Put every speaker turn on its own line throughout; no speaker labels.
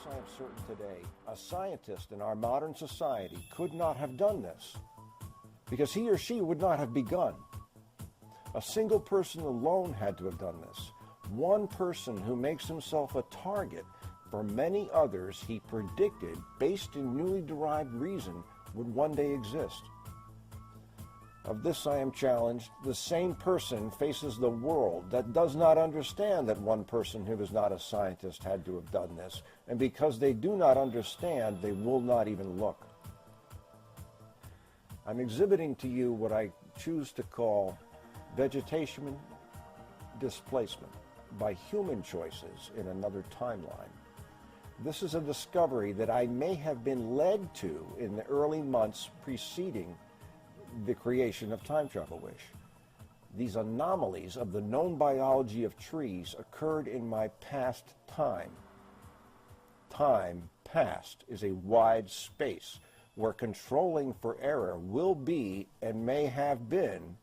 I am certain today, a scientist in our modern society could not have done this, because he or she would not have begun. A single person alone had to have done this. One person who makes himself a target for many others he predicted, based in newly derived reason, would one day exist. Of this I am challenged. The same person faces the world that does not understand that one person who is not a scientist had to have done this, and because they do not understand, they will not even look. I'm exhibiting to you what I choose to call vegetation displacement by human choices in another timeline. This is a discovery that I may have been led to in the early months preceding the creation of Time Travel Wish. These anomalies of the known biology of trees occurred in my past time. Time past is a wide space where controlling for error will be, and may have been,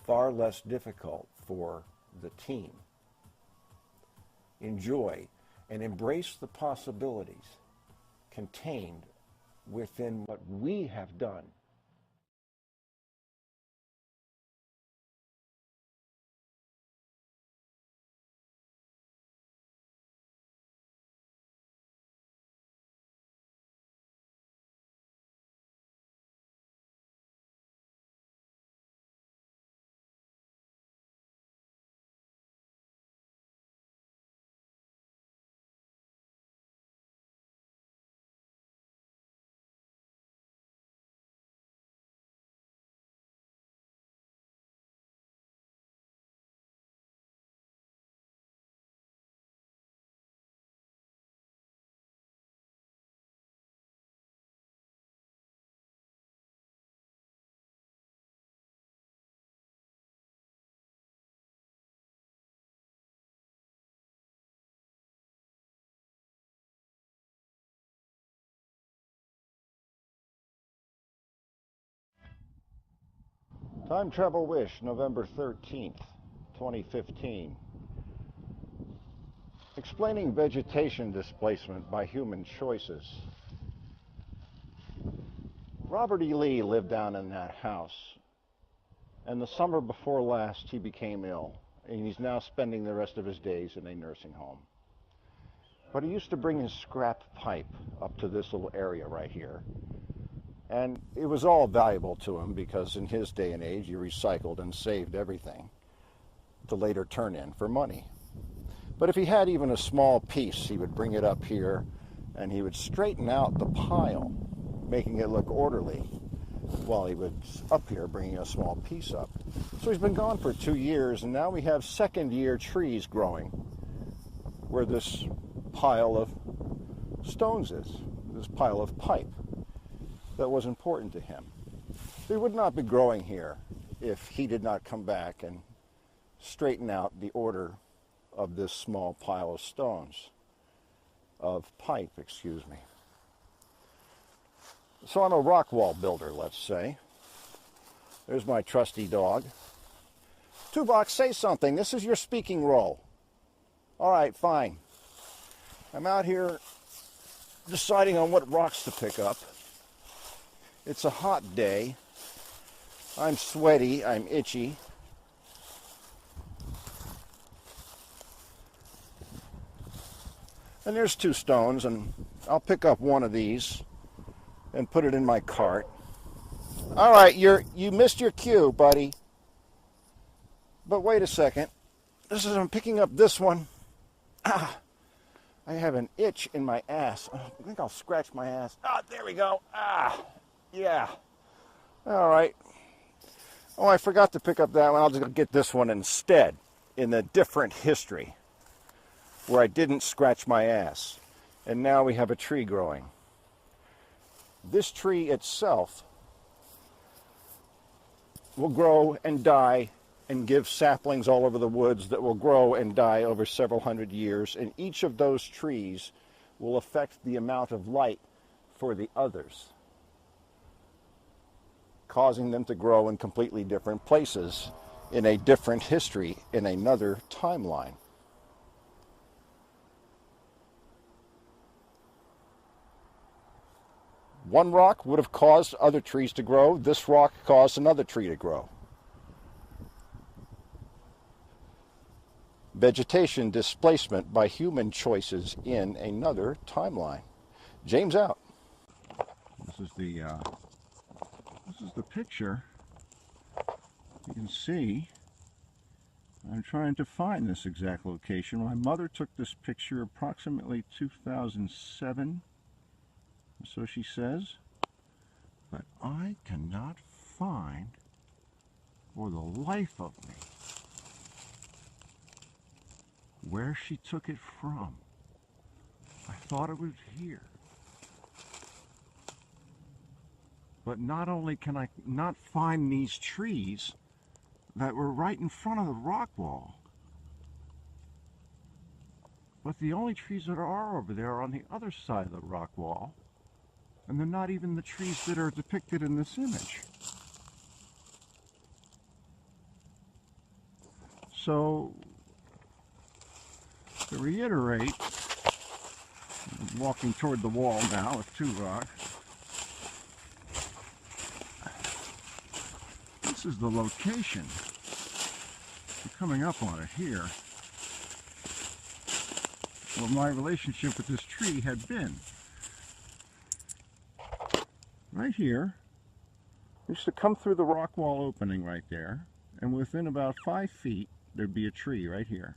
far less difficult for the team. Enjoy and embrace the possibilities contained within what we have done. Time Travel Wish, November 13th, 2015. Explaining vegetation displacement by human choices. Robert E. Lee lived down in that house, and the summer before last he became ill, and he's now spending the rest of his days in a nursing home. But he used to bring his scrap pipe up to this little area right here. And it was all valuable to him because in his day and age, he recycled and saved everything to later turn in for money. But if he had even a small piece, he would bring it up here and he would straighten out the pile, making it look orderly, while he was up here bringing a small piece up. So he's been gone for 2 years, and now we have second-year trees growing where this pile of stones is, this pile of pipe that was important to him. They would not be growing here if he did not come back and straighten out the order of this small pile of stones, of pipe, excuse me. So I'm a rock wall builder, let's say. There's my trusty dog. Tuvok, say something. This is your speaking role. All right, fine. I'm out here deciding on what rocks to pick up. It's a hot day. I'm sweaty. I'm itchy. And there's 2 stones, and I'll pick up one of these and put it in my cart. All right, you missed your cue, buddy. But wait a second. I'm picking up this one. I have an itch in my ass. I think I'll scratch my ass. There we go. Yeah. All right. Oh, I forgot to pick up that one. I'll just get this one instead in a different history where I didn't scratch my ass. And now we have a tree growing. This tree itself will grow and die and give saplings all over the woods that will grow and die over several hundred years. And each of those trees will affect the amount of light for the others, causing them to grow in completely different places in a different history, in another timeline. One rock would have caused other trees to grow. This rock caused another tree to grow. Vegetation displacement by human choices in another timeline. James out. This is the picture. You can see I'm trying to find this exact location. My mother took this picture approximately 2007, so she says, but I cannot find for the life of me where she took it from. I thought it was here. But not only can I not find these trees that were right in front of the rock wall, but the only trees that are over there are on the other side of the rock wall, and they're not even the trees that are depicted in this image. So, to reiterate, I'm walking toward the wall now with two rocks. This is the location. We're coming up on it here. What my relationship with this tree had been. Right here, we used to come through the rock wall opening right there, and within about 5 feet, there'd be a tree right here.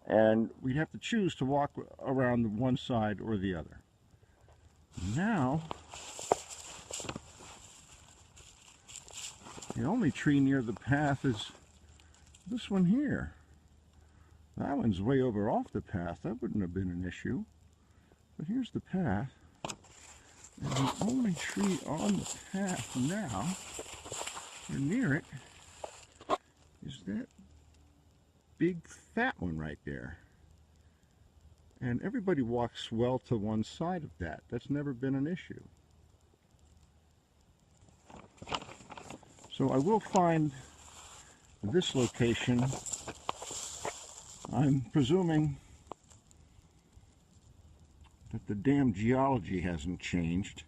And we'd have to choose to walk around one side or the other. Now, the only tree near the path is this one here. That one's way over off the path. That wouldn't have been an issue. But here's the path. And the only tree on the path now, or near it, is that big fat one right there. And everybody walks well to one side of that. That's never been an issue. So I will find this location. I'm presuming that the damn geology hasn't changed.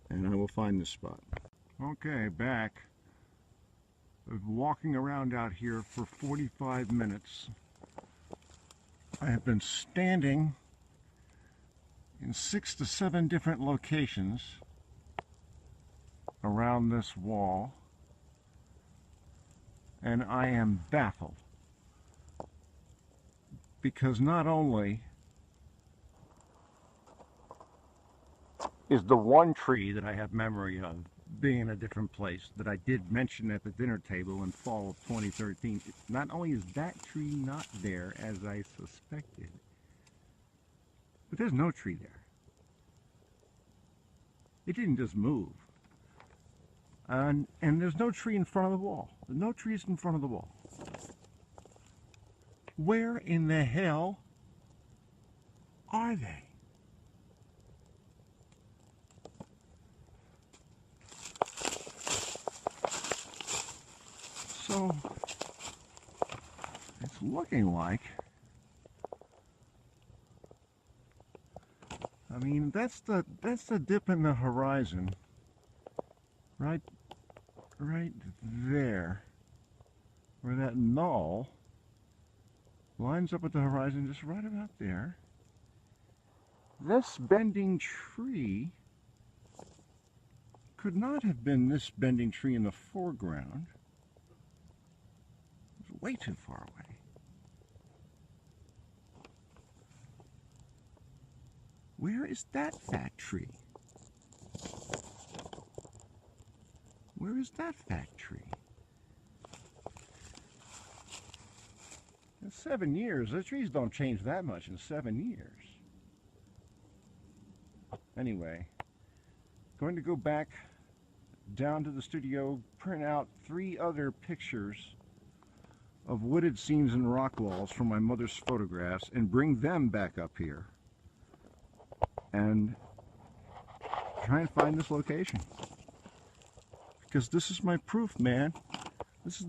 And I will find this spot. Okay, back. I've been walking around out here for 45 minutes. I have been standing in 6 to 7 different locations around this wall, and I am baffled, because not only is the one tree that I have memory of being in a different place that I did mention at the dinner table in fall of 2013, not only is that tree not there as I suspected, but there's no tree there. It didn't just move. And there's no tree in front of the wall. There's no trees in front of the wall. Where in the hell are they? So it's looking like, I mean, that's the dip in the horizon. Right there, where that null lines up with the horizon, just right about there. This bending tree could not have been this bending tree in the foreground. It's way too far away. Where is that fat tree? Where is that fat tree? In 7 years, the trees don't change that much in 7 years. Anyway, going to go back down to the studio, print out 3 other pictures of wooded scenes and rock walls from my mother's photographs and bring them back up here and try and find this location. Because this is my proof, man. This is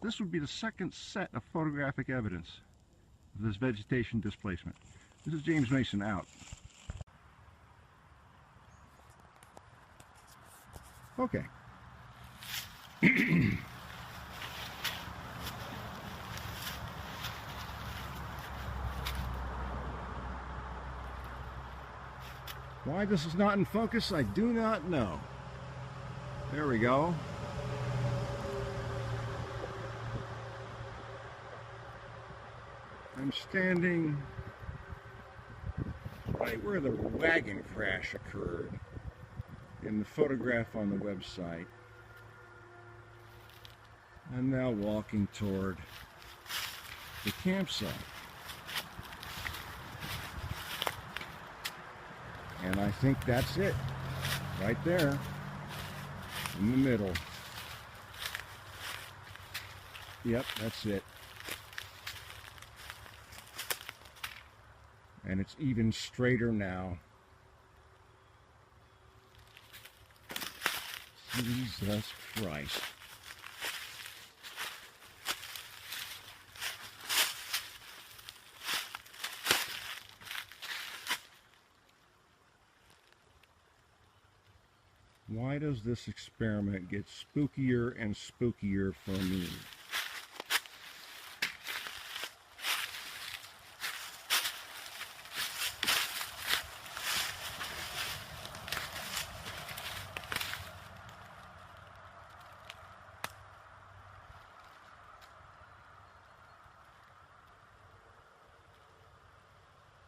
this would be the second set of photographic evidence. of this vegetation displacement. This is James Mason out. Okay. Why this is not in focus, I do not know. There we go. I'm standing right where the wagon crash occurred in the photograph on the website. I'm now walking toward the campsite. And I think that's it, right there, in the middle. Yep, that's it. And it's even straighter now. Jesus Christ. Why does this experiment get spookier and spookier for me?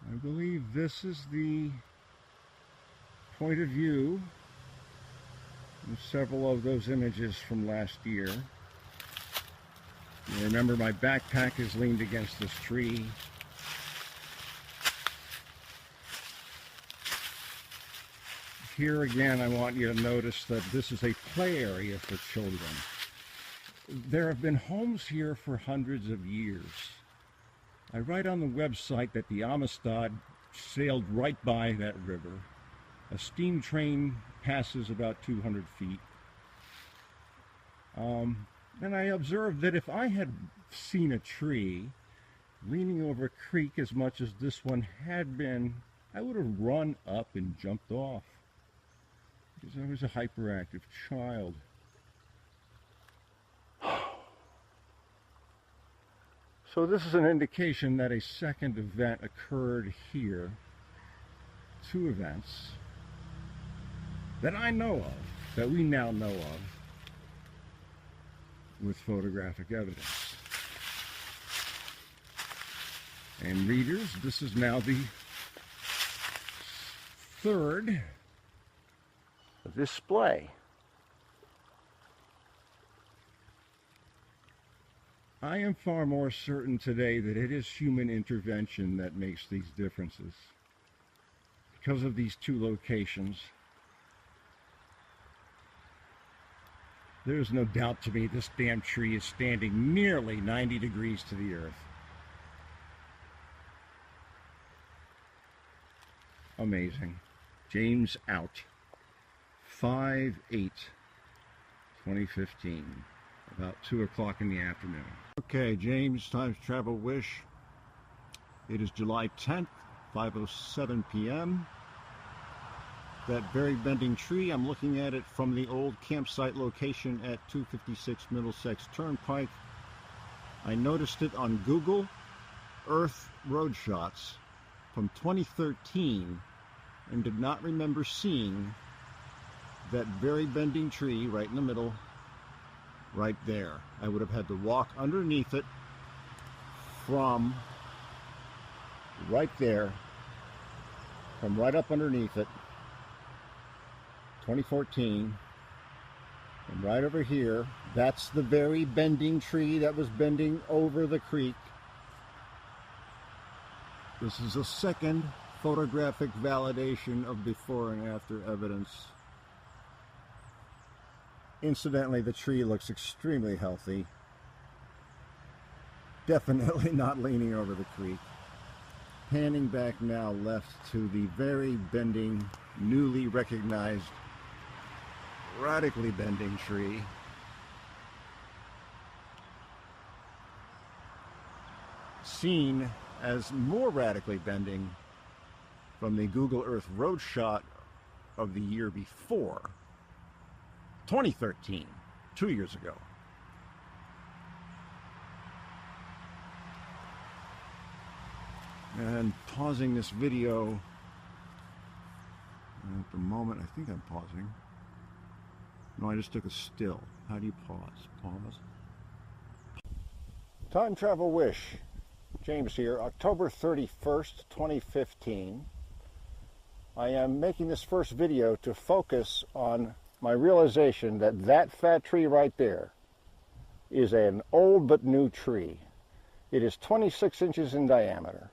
I believe this is the point of view of several of those images from last year. You remember my backpack is leaned against this tree. Here again, I want you to notice that this is a play area for children. There have been homes here for hundreds of years. I write on the website that the Amistad sailed right by that river. A steam train passes about 200 feet. And I observed that if I had seen a tree leaning over a creek as much as this one had been, I would have run up and jumped off, because I was a hyperactive child. So this is an indication that a second event occurred here. Two events that I know of, that we now know of, with photographic evidence. And readers, this is now the third display. I am far more certain today that it is human intervention that makes these differences. Because of these two locations, there's no doubt to me this damn tree is standing nearly 90 degrees to the earth. Amazing. James out. 5/8/2015. About 2 o'clock in the afternoon. Okay, James Times Travel Wish. It is July 10th, 5:07 p.m. That very bending tree, I'm looking at it from the old campsite location at 256 Middlesex Turnpike. I noticed it on Google Earth Road Shots from 2013 and did not remember seeing that very bending tree right in the middle, right there. I would have had to walk underneath it from right there, from right up underneath it, 2014, and right over here, that's the very bending tree that was bending over the creek. This is a second photographic validation of before and after evidence. Incidentally, the tree looks extremely healthy. Definitely not leaning over the creek. Panning back now left to the very bending, newly recognized, radically bending tree. Seen as more radically bending from the Google Earth road shot of the year before, 2013, 2 years ago. And pausing this video at the moment. I think I'm pausing. No, I just took a still. How do you pause? Pause. Time Travel Wish. James here. October 31st, 2015. I am making this first video to focus on my realization that that fat tree right there is an old but new tree. It is 26 inches in diameter.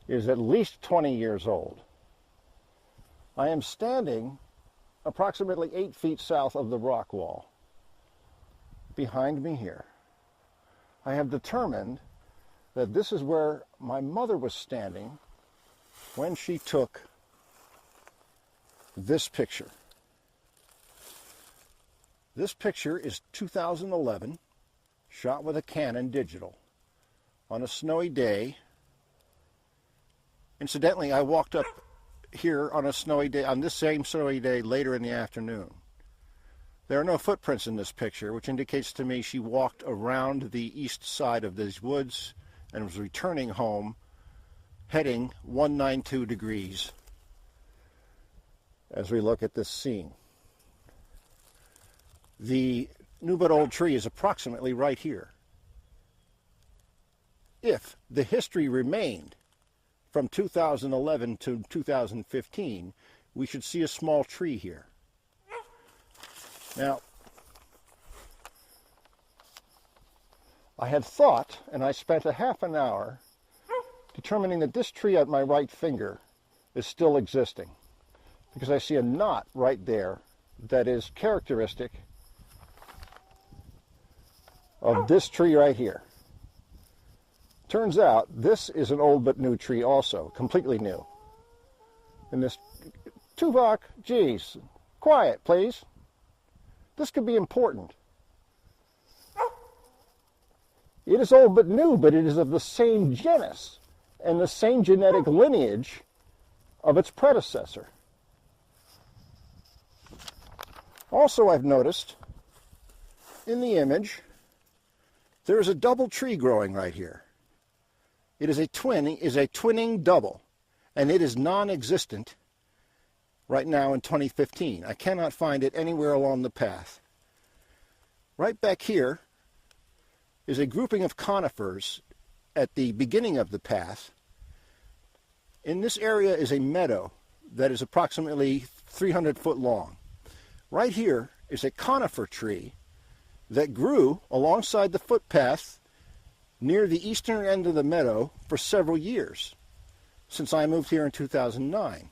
It is at least 20 years old. I am standing approximately 8 feet south of the rock wall. Behind me here, I have determined that this is where my mother was standing when she took this picture. This picture is 2011, shot with a Canon digital on a snowy day. Incidentally, I walked up here on a snowy day, on this same snowy day later in the afternoon. There are no footprints in this picture, which indicates to me she walked around the east side of these woods and was returning home, heading 192 degrees as we look at this scene. The new but old tree is approximately right here. If the history remained from 2011 to 2015, we should see a small tree here. Now, I had thought, and I spent a half an hour determining that this tree at my right finger is still existing, because I see a knot right there that is characteristic of this tree right here. Turns out this is an old but new tree also, completely new. And this, Tuvok, geez, quiet please. This could be important. It is old but new, but it is of the same genus and the same genetic lineage of its predecessor. Also, I've noticed in the image there is a double tree growing right here. It is a twinning double, and it is non-existent right now in 2015. I cannot find it anywhere along the path. Right back here is a grouping of conifers at the beginning of the path. In this area is a meadow that is approximately 300 foot long. Right here is a conifer tree that grew alongside the footpath near the eastern end of the meadow for several years, since I moved here in 2009.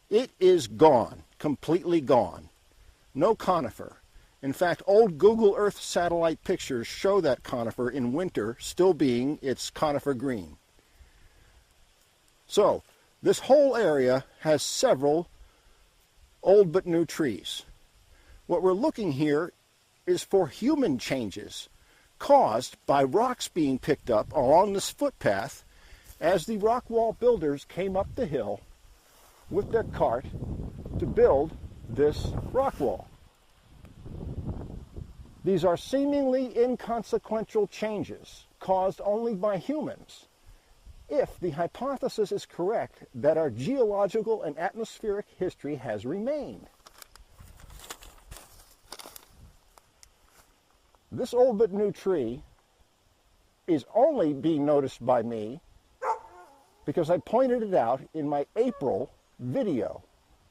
It is gone, completely gone. No conifer. In fact, old Google Earth satellite pictures show that conifer in winter still being its conifer green. So, this whole area has several old but new trees. What we're looking here is for human changes caused by rocks being picked up along this footpath as the rock wall builders came up the hill with their cart to build this rock wall. These are seemingly inconsequential changes caused only by humans, if the hypothesis is correct that our geological and atmospheric history has remained. This old but new tree is only being noticed by me because I pointed it out in my April video,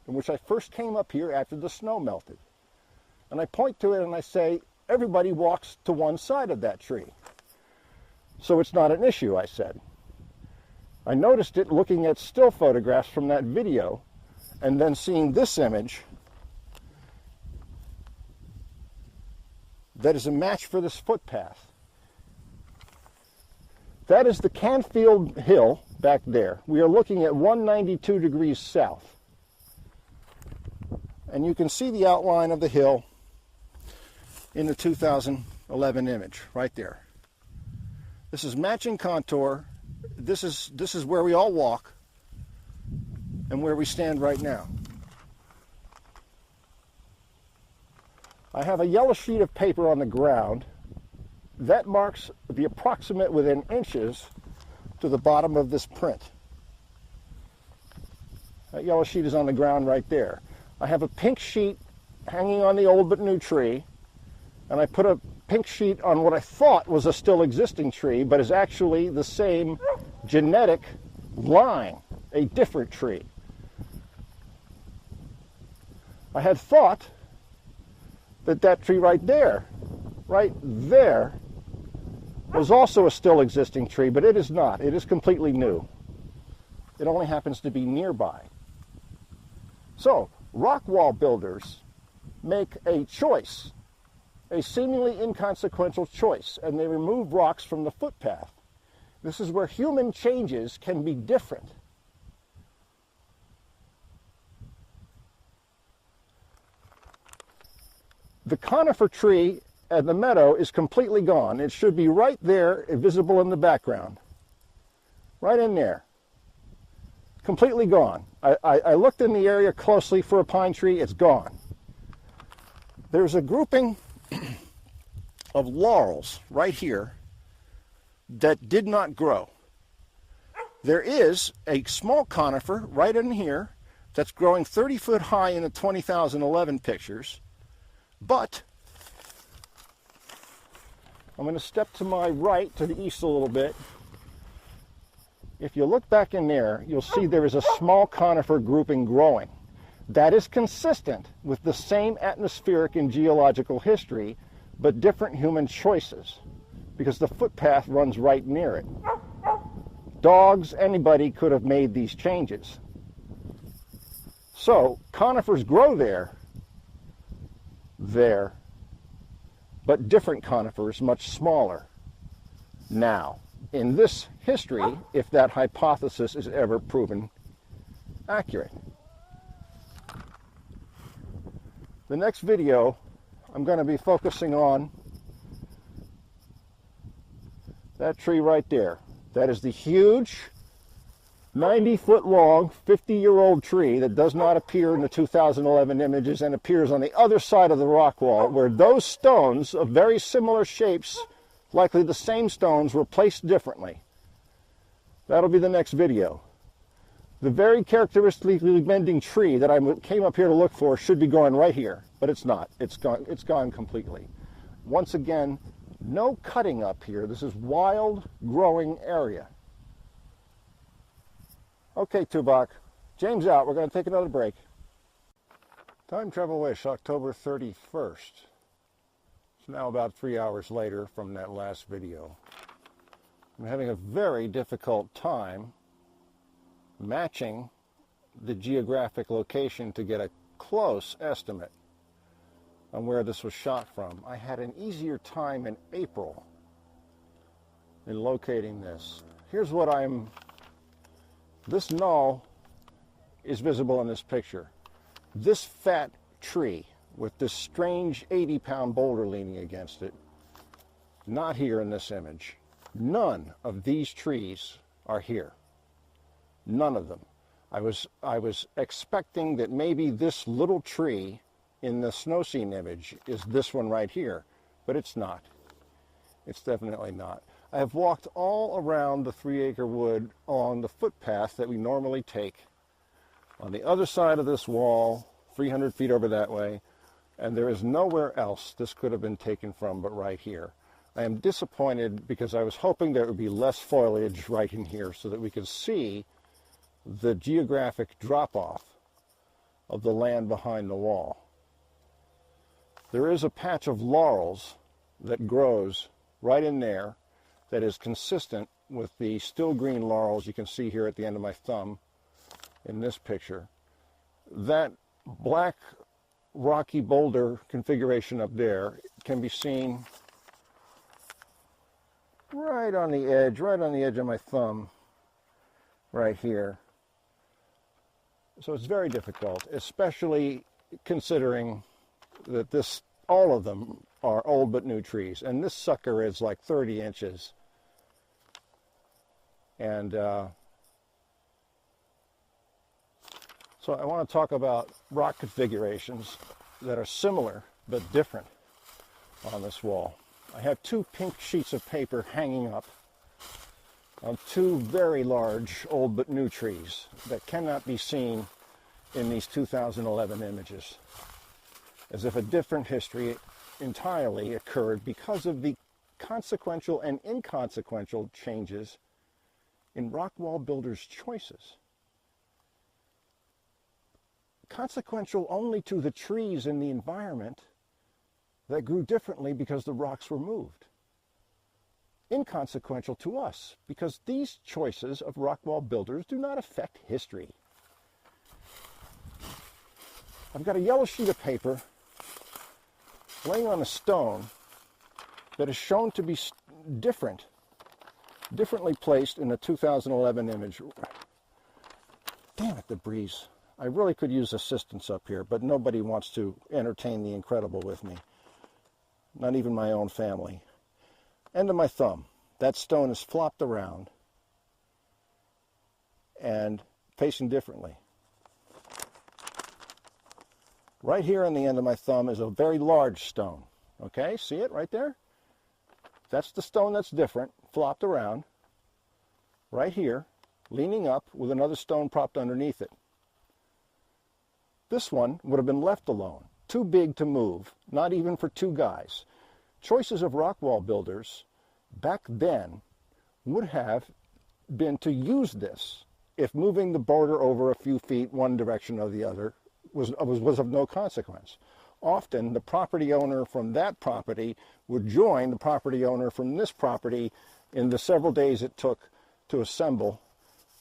in which I first came up here after the snow melted. And I point to it and I say, everybody walks to one side of that tree. So it's not an issue, I said. I noticed it looking at still photographs from that video and then seeing this image that is a match for this footpath. That is the Canfield Hill back there. We are looking at 192 degrees south. And you can see the outline of the hill in the 2011 image right there. This is matching contour. this is where we all walk and where we stand right now. I have a yellow sheet of paper on the ground that marks the approximate within inches to the bottom of this print. That yellow sheet is on the ground right there. I have a pink sheet hanging on the old but new tree, and I put a pink sheet on what I thought was a still existing tree, but is actually the same genetic line, a different tree. I had thought that tree right there, was also a still existing tree, but it is not. It is completely new. It only happens to be nearby. So, rock wall builders make a choice, a seemingly inconsequential choice, and they remove rocks from the footpath. This is where human changes can be different. The conifer tree at the meadow is completely gone. It should be right there, visible in the background. Right in there. Completely gone. I looked in the area closely for a pine tree. It's gone. There's a grouping of laurels right here that did not grow. There is a small conifer right in here that's growing 30 foot high in the 2011 pictures, but I'm going to step to my right, to the east a little bit. If you look back in there, you'll see there is a small conifer grouping growing. That is consistent with the same atmospheric and geological history, but different human choices, because the footpath runs right near it. Dogs, anybody could have made these changes. So, conifers grow there, but different conifers, much smaller. Now, in this history, if that hypothesis is ever proven accurate. The next video, I'm going to be focusing on that tree right there. That is the huge 90-foot long, 50-year-old tree that does not appear in the 2011 images and appears on the other side of the rock wall, where those stones of very similar shapes, likely the same stones, were placed differently. That'll be the next video. The very characteristically bending tree that I came up here to look for should be going right here, but it's not. It's gone completely. Once again, no cutting up here. This is wild growing area. Okay, Tubac. James out. We're going to take another break. Time Travel Wish, October 31st. It's now about 3 hours later from that last video. I'm having a very difficult time matching the geographic location to get a close estimate on where this was shot from. I had an easier time in April in locating this. Here's what this knoll is visible in this picture. This fat tree with this strange 80-pound boulder leaning against it, not here in this image. None of these trees are here. None of them. I was expecting that maybe this little tree in the snow scene image is this one right here, but it's not. It's definitely not. I have walked all around the 3-acre wood on the footpath that we normally take on the other side of this wall, 300 feet over that way, and there is nowhere else this could have been taken from but right here. I am disappointed because I was hoping there would be less foliage right in here so that we could see the geographic drop-off of the land behind the wall. There is a patch of laurels that grows right in there that is consistent with the still green laurels you can see here at the end of my thumb in this picture. That black rocky boulder configuration up there can be seen right on the edge of my thumb right here. So it's very difficult, especially considering that all of them are old but new trees, and this sucker is like 30 inches And so I want to talk about rock configurations that are similar but different on this wall. I have two pink sheets of paper hanging up on two very large old but new trees that cannot be seen in these 2011 images, as if a different history entirely occurred because of the consequential and inconsequential changes in rock wall builders' choices. Consequential only to the trees in the environment that grew differently because the rocks were moved. Inconsequential to us because these choices of rock wall builders do not affect history. I've got a yellow sheet of paper laying on a stone that is shown to be differently placed in the 2011 image. Damn it, the breeze. I really could use assistance up here, but nobody wants to entertain the incredible with me. Not even my own family. End of my thumb. That stone is flopped around and facing differently. Right here on the end of my thumb is a very large stone. Okay, see it right there? That's the stone that's different, flopped around. Right here, leaning up with another stone propped underneath it. This one would have been left alone, too big to move, not even for two guys. Choices of rock wall builders back then would have been to use this if moving the border over a few feet one direction or the other was of no consequence. Often the property owner from that property would join the property owner from this property in the several days it took to assemble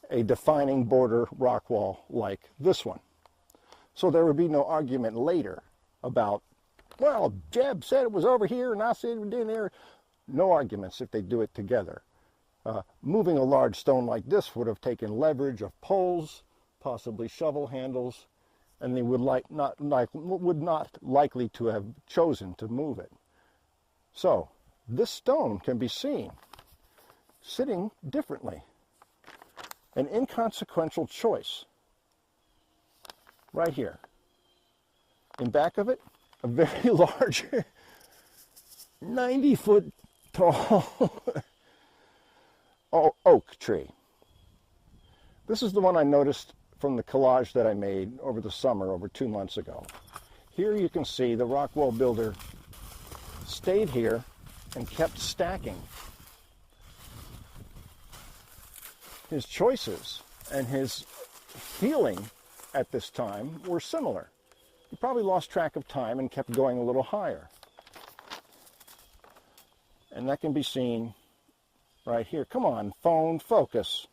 a defining border rock wall like this one. So there would be no argument later about, well, Jeb said it was over here and I said it was in there. No arguments if they do it together. Moving a large stone like this would have taken leverage of poles, possibly shovel handles, and they would not likely to have chosen to move it. So this stone can be seen sitting differently. An inconsequential choice. Right here. In back of it, a very large 90-foot tall oak tree. This is the one I noticed from the collage that I made over the summer, over 2 months ago. Here you can see the rock wall builder stayed here and kept stacking. His choices and his feeling at this time were similar. He probably lost track of time and kept going a little higher. And that can be seen right here. Come on, phone, focus.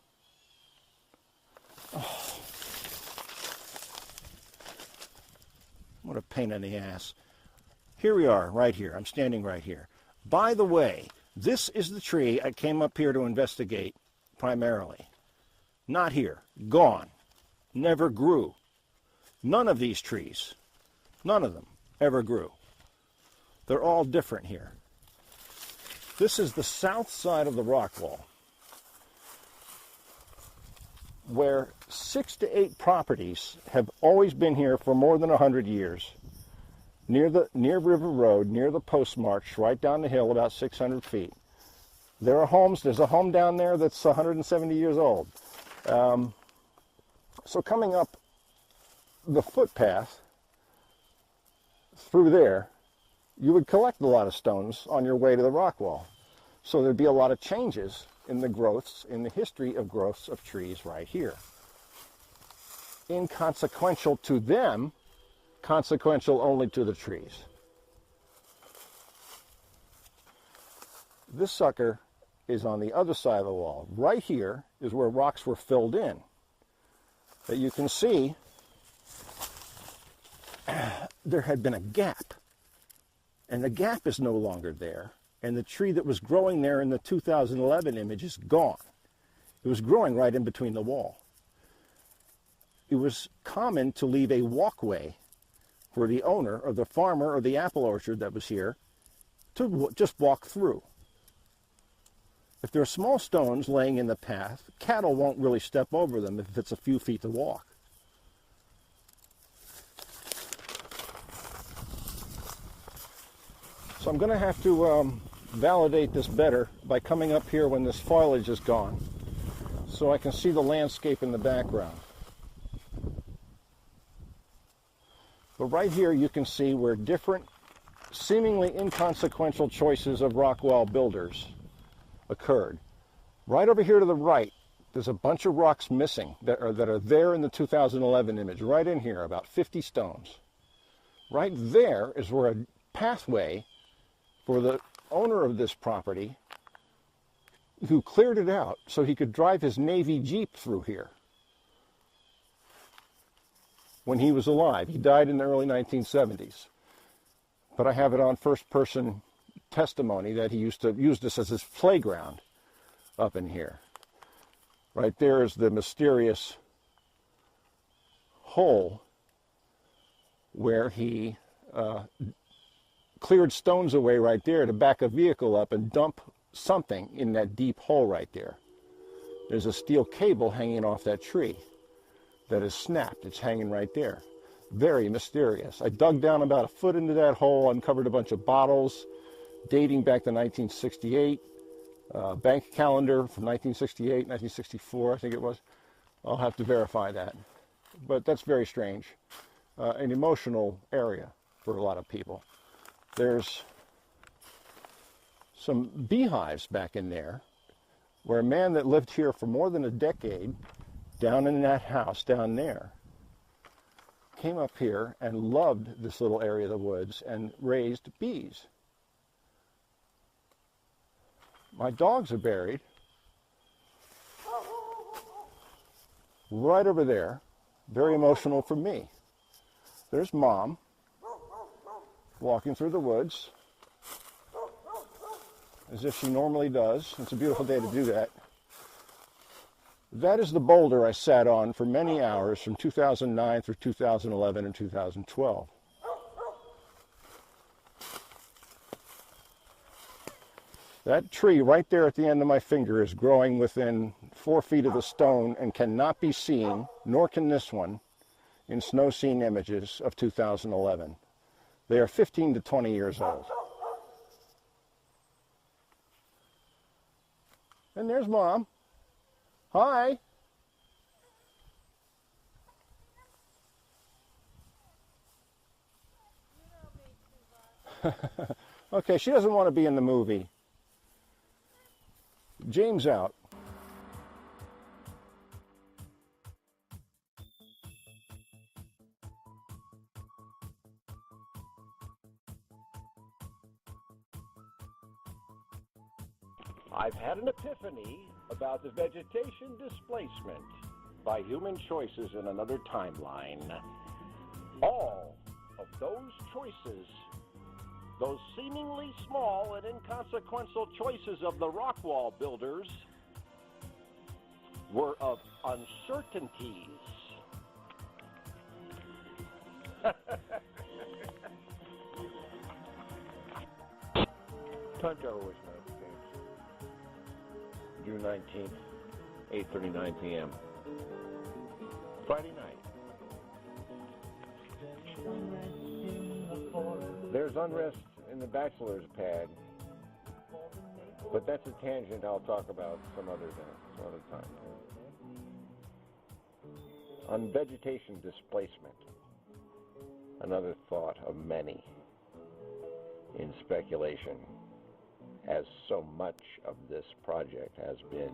Oh. What a pain in the ass. Here we are, right here. I'm standing right here. By the way, this is the tree I came up here to investigate primarily. Not here. Gone. Never grew. None of these trees, none of them ever grew. They're all different here. This is the south side of the rock wall, where 6 to 8 properties have always been here for more than 100 years. Near River Road, near the postmarks, right down the hill, about 600 feet. There are homes. There's a home down there that's 170 years old. So coming up the footpath through there, you would collect a lot of stones on your way to the rock wall. So there'd be a lot of changes in the growths, in the history of growths of trees right here. Inconsequential to them, consequential only to the trees. This sucker is on the other side of the wall. Right here is where rocks were filled in. That you can see there had been a gap. And the gap is no longer there. And the tree that was growing there in the 2011 image is gone. It was growing right in between the wall. It was common to leave a walkway for the owner or the farmer or the apple orchard that was here to just walk through. If there are small stones laying in the path, cattle won't really step over them if it's a few feet to walk. So I'm going to have to validate this better by coming up here when this foliage is gone, so I can see the landscape in the background. But right here you can see where different, seemingly inconsequential choices of rock wall builders occurred. Right over here to the right, there's a bunch of rocks missing that are there in the 2011 image, right in here, about 50 stones. Right there is where a pathway for the owner of this property, who cleared it out so he could drive his Navy Jeep through here when he was alive. He died in the early 1970s. But I have it on first-person testimony that he used to use this as his playground up in here. Right there is the mysterious hole where he cleared stones away right there to back a vehicle up and dump something in that deep hole right there. There's a steel cable hanging off that tree that is snapped. It's hanging right there. Very mysterious. I dug down about a foot into that hole, uncovered a bunch of bottles dating back to 1968, bank calendar from 1968, 1964, I think it was. I'll have to verify that. But that's very strange. An emotional area for a lot of people. There's some beehives back in there where a man that lived here for more than a decade down in that house down there came up here and loved this little area of the woods and raised bees. My dogs are buried right over there. Very emotional for me. There's Mom walking through the woods as if she normally does. It's a beautiful day to do that. That is the boulder I sat on for many hours from 2009 through 2011 and 2012. That tree right there at the end of my finger is growing within 4 feet of the stone and cannot be seen, nor can this one, in snow scene images of 2011. They are 15 to 20 years old. And there's Mom. Hi. Okay, she doesn't want to be in the movie. James out.
I've had an epiphany about the vegetation displacement by human choices in another timeline. All of those choices, those seemingly small and inconsequential choices of the rock wall builders, were of uncertainties. Time travel was June 19th, 8:39 p.m. Friday night. There's unrest in the bachelor's pad, but that's a tangent I'll talk about some other time. On vegetation displacement, another thought of many in speculation, as so much of this project has been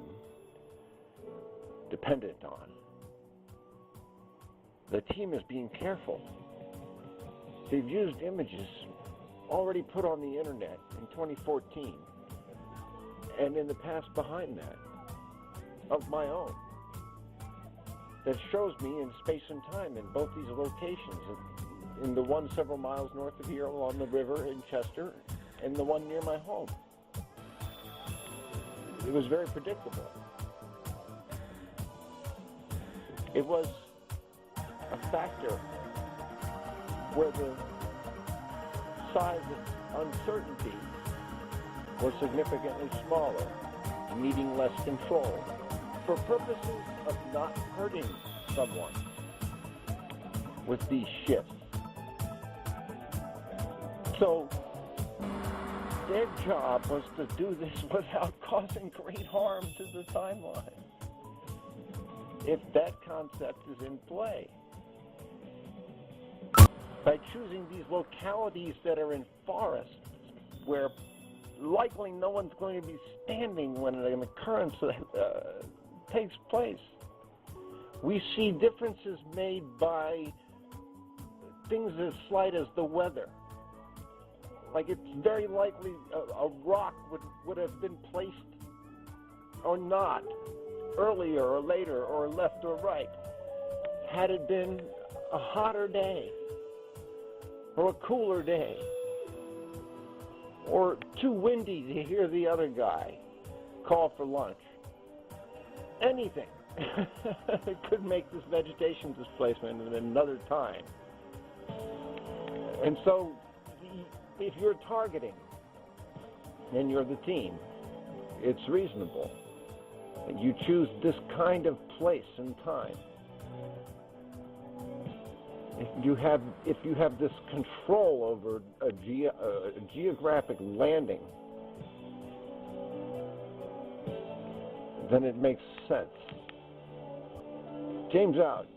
dependent on. The team is being careful. They've used images already put on the internet in 2014 and in the past behind that of my own that shows me in space and time in both these locations, in the one several miles north of here along the river in Chester and the one near my home. It was very predictable. It was a factor where the size of uncertainty was significantly smaller needing less control for purposes of not hurting someone with these shifts. So their job was to do this without causing great harm to the timeline, if that concept is in play. By choosing these localities that are in forests, where likely no one's going to be standing when an occurrence takes place, we see differences made by things as slight as the weather. Like, it's very likely a rock would have been placed or not, earlier or later, or left or right, had it been a hotter day, or a cooler day, or too windy to hear the other guy call for lunch. Anything could make this vegetation displacement at another time. And so, if you're targeting and you're the team, it's reasonable that you choose this kind of place and time. If you have this control over a geographic landing, then it makes sense. James out.